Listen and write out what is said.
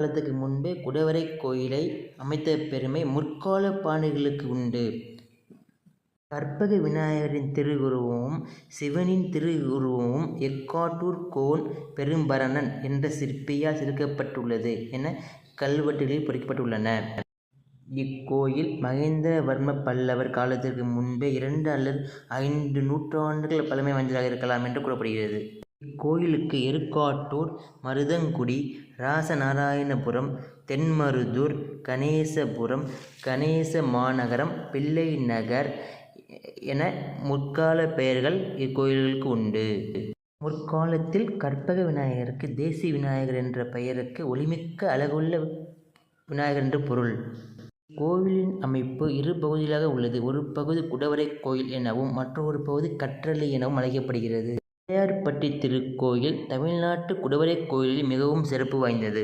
காலத்துக்கு முன்பே குடவரை கோயிலை அமைத்த பெருமை முற்கால பாண்டியர்களுக்கு உண்டு. கற்பக விநாயகரின் திருவுருவமும் சிவனின் திருவுருவமும் எர்க்காட்டூர் கோன் பெரும்பரணன் என்ற சிற்பியால் செதுக்கப்பட்டுள்ளது என கல்வெட்டுகளில் பொறிக்கப்பட்டுள்ளன. இக்கோயில் மகேந்திரவர்ம பல்லவர் காலத்திற்கு முன்பே 2 அல்லது 5 நூற்றாண்டுகள் பழமை வாய்ந்ததாக இருக்கலாம் என்று கூறப்படுகிறது. இக்கோயிலுக்கு எருக்காட்டூர், மருதங்குடி, ராசநாராயணபுரம், தென்மருதூர், கணேசபுரம், கணேசமாநகரம், பிள்ளைநகர் என முற்கால பெயர்கள் இக்கோயிலுக்கு உண்டு. முற்காலத்தில் கற்பக விநாயகருக்கு தேசி விநாயகர் என்ற பெயருக்கு ஒளிமிக்க அழகுள்ள விநாயகர் என்று பொருள். கோவிலின் அமைப்பு 2 பகுதிகளாக உள்ளது. ஒரு பகுதி குடவரை கோயில் எனவும் மற்றொரு பகுதி கற்றளி எனவும் அழைக்கப்படுகிறது. பிள்ளையார்பட்டி திருக்கோயில் தமிழ்நாட்டு குடவரை கோயிலில் மிகவும் சிறப்பு வாய்ந்தது.